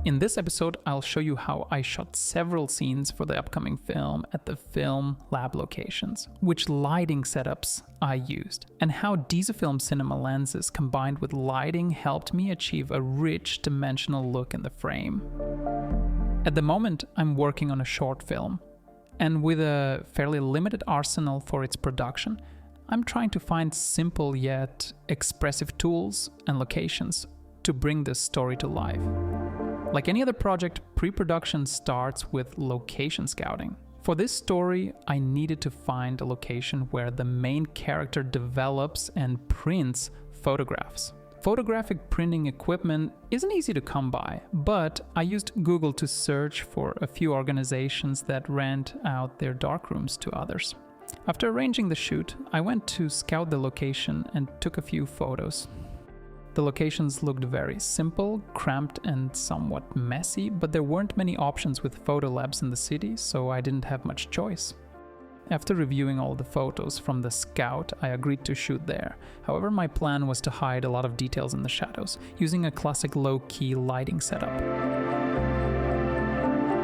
In this episode, I'll show you how I shot several scenes for the upcoming film at the film lab locations, which lighting setups I used, and how Diesofilm cinema lenses combined with lighting helped me achieve a rich dimensional look in the frame. At the moment, I'm working on a short film, and with a fairly limited arsenal for its production, I'm trying to find simple yet expressive tools and locations to bring this story to life. Like any other project, pre-production starts with location scouting. For this story, I needed to find a location where the main character develops and prints photographs. Photographic printing equipment isn't easy to come by, but I used Google to search for a few organizations that rent out their darkrooms to others. After arranging the shoot, I went to scout the location and took a few photos. The locations looked very simple, cramped, and somewhat messy, but there weren't many options with photo labs in the city, so I didn't have much choice. After reviewing all the photos from the scout, I agreed to shoot there. However, my plan was to hide a lot of details in the shadows, using a classic low-key lighting setup.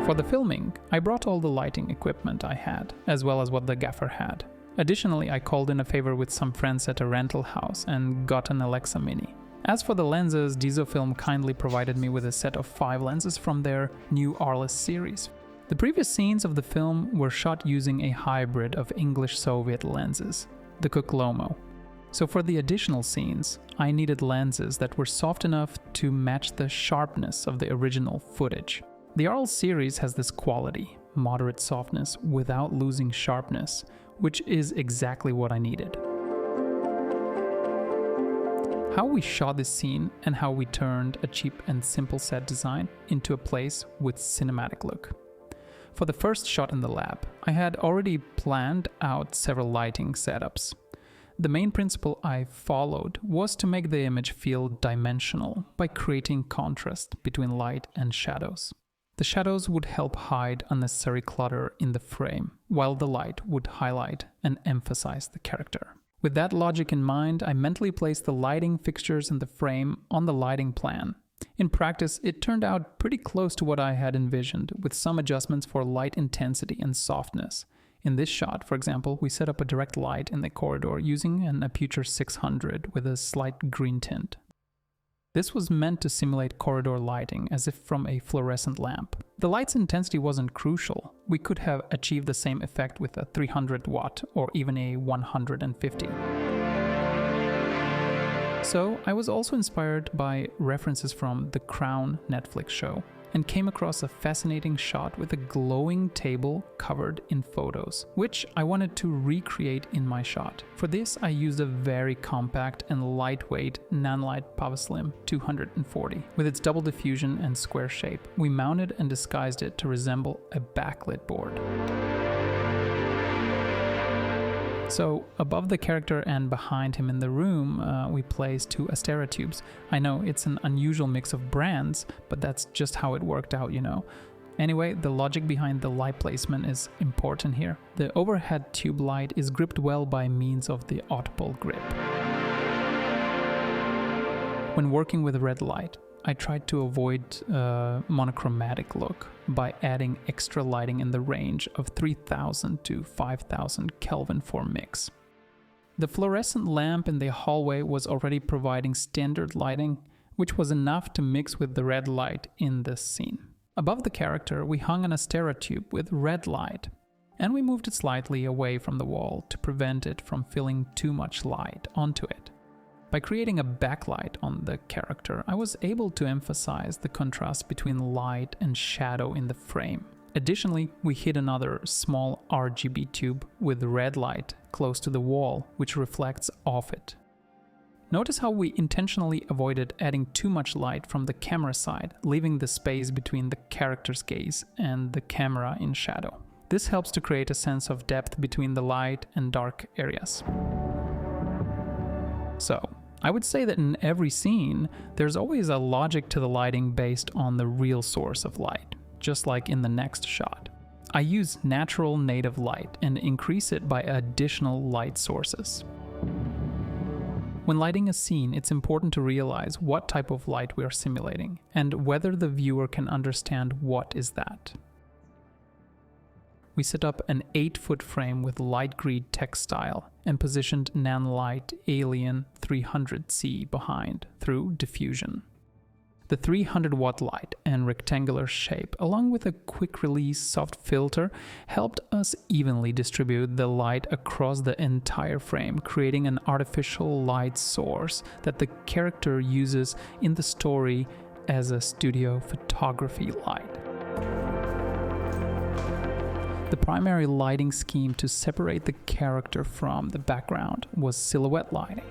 For the filming, I brought all the lighting equipment I had, as well as what the gaffer had. Additionally, I called in a favor with some friends at a rental house and got an Alexa Mini. As for the lenses, Diesofilm kindly provided me with a set of 5 lenses from their new Arliss series. The previous scenes of the film were shot using a hybrid of English-Soviet lenses, the Kuklomo. So for the additional scenes, I needed lenses that were soft enough to match the sharpness of the original footage. The Arliss series has this quality, moderate softness without losing sharpness, which is exactly what I needed. How we shot this scene and how we turned a cheap and simple set design into a place with cinematic look. For the first shot in the lab, I had already planned out several lighting setups. The main principle I followed was to make the image feel dimensional by creating contrast between light and shadows. The shadows would help hide unnecessary clutter in the frame, while the light would highlight and emphasize the character. With that logic in mind, I mentally placed the lighting fixtures in the frame on the lighting plan. In practice, it turned out pretty close to what I had envisioned, with some adjustments for light intensity and softness. In this shot, for example, we set up a direct light in the corridor using an Aputure 600 with a slight green tint. This was meant to simulate corridor lighting as if from a fluorescent lamp. The light's intensity wasn't crucial. We could have achieved the same effect with a 300 watt or even a 150. So I was also inspired by references from The Crown Netflix show and came across a fascinating shot with a glowing table covered in photos, which I wanted to recreate in my shot. For this, I used a very compact and lightweight Nanlite Pavaslim 240. With its double diffusion and square shape, we mounted and disguised it to resemble a backlit board. So, above the character and behind him in the room, we placed 2 Astera tubes. I know it's an unusual mix of brands, but that's just how it worked out, you know. Anyway, the logic behind the light placement is important here. The overhead tube light is gripped well by means of the Ottpol grip. When working with red light, I tried to avoid a monochromatic look by adding extra lighting in the range of 3000 to 5000 Kelvin for mix. The fluorescent lamp in the hallway was already providing standard lighting, which was enough to mix with the red light in this scene. Above the character, we hung an Astera tube with red light, and we moved it slightly away from the wall to prevent it from filling too much light onto it. By creating a backlight on the character, I was able to emphasize the contrast between light and shadow in the frame. Additionally, we hid another small RGB tube with red light close to the wall, which reflects off it. Notice how we intentionally avoided adding too much light from the camera side, leaving the space between the character's gaze and the camera in shadow. This helps to create a sense of depth between the light and dark areas. So, I would say that in every scene, there's always a logic to the lighting based on the real source of light, just like in the next shot. I use natural native light and increase it by additional light sources. When lighting a scene, it's important to realize what type of light we are simulating and whether the viewer can understand what is that. We set up an 8-foot frame with light grid textile and positioned Nanlite Alien 300C behind through diffusion. The 300-watt light and rectangular shape, along with a quick-release soft filter, helped us evenly distribute the light across the entire frame, creating an artificial light source that the character uses in the story as a studio photography light. The primary lighting scheme to separate the character from the background was silhouette lighting.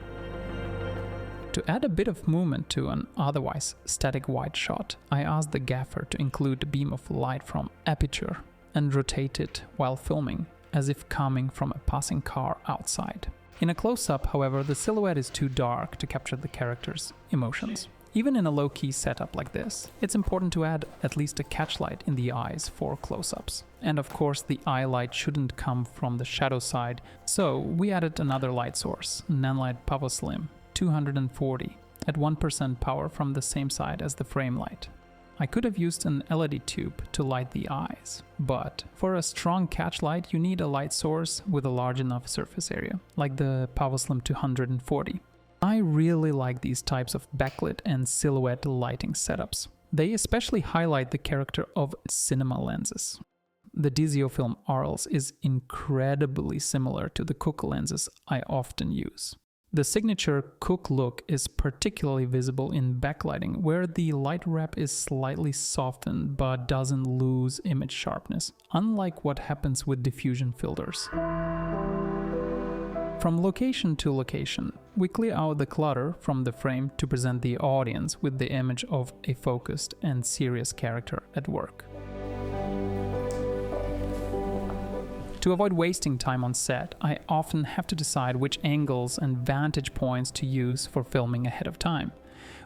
To add a bit of movement to an otherwise static wide shot, I asked the gaffer to include a beam of light from aperture and rotate it while filming, as if coming from a passing car outside. In a close-up, however, the silhouette is too dark to capture the character's emotions. Even in a low-key setup like this, it's important to add at least a catch light in the eyes for close-ups. And of course, the eye light shouldn't come from the shadow side, so we added another light source, Nanlite Power Slim 240 at 1% power from the same side as the frame light. I could have used an LED tube to light the eyes, but for a strong catch light you need a light source with a large enough surface area, like the Power Slim 240. I really like these types of backlit and silhouette lighting setups. They especially highlight the character of cinema lenses. The Desiofilm RLs is incredibly similar to the Cooke lenses I often use. The signature Cooke look is particularly visible in backlighting, where the light wrap is slightly softened but doesn't lose image sharpness, unlike what happens with diffusion filters. From location to location, we clear out the clutter from the frame to present the audience with the image of a focused and serious character at work. To avoid wasting time on set, I often have to decide which angles and vantage points to use for filming ahead of time.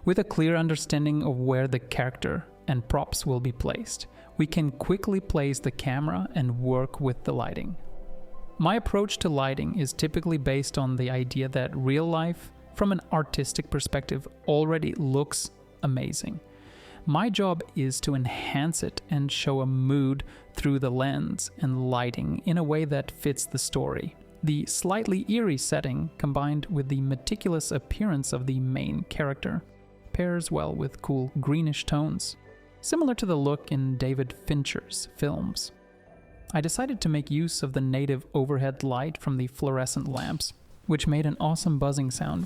With a clear understanding of where the character and props will be placed, we can quickly place the camera and work with the lighting. My approach to lighting is typically based on the idea that real life, from an artistic perspective, already looks amazing. My job is to enhance it and show a mood through the lens and lighting in a way that fits the story. The slightly eerie setting, combined with the meticulous appearance of the main character, pairs well with cool greenish tones, similar to the look in David Fincher's films. I decided to make use of the native overhead light from the fluorescent lamps, which made an awesome buzzing sound.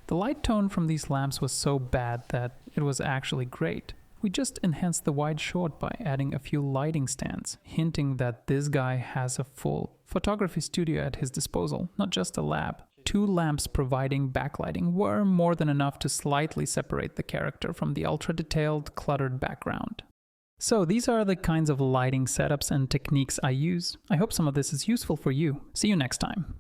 The light tone from these lamps was so bad that it was actually great. We just enhanced the wide shot by adding a few lighting stands, hinting that this guy has a full photography studio at his disposal, not just a lab. 2 lamps providing backlighting were more than enough to slightly separate the character from the ultra-detailed, cluttered background. So these are the kinds of lighting setups and techniques I use. I hope some of this is useful for you. See you next time.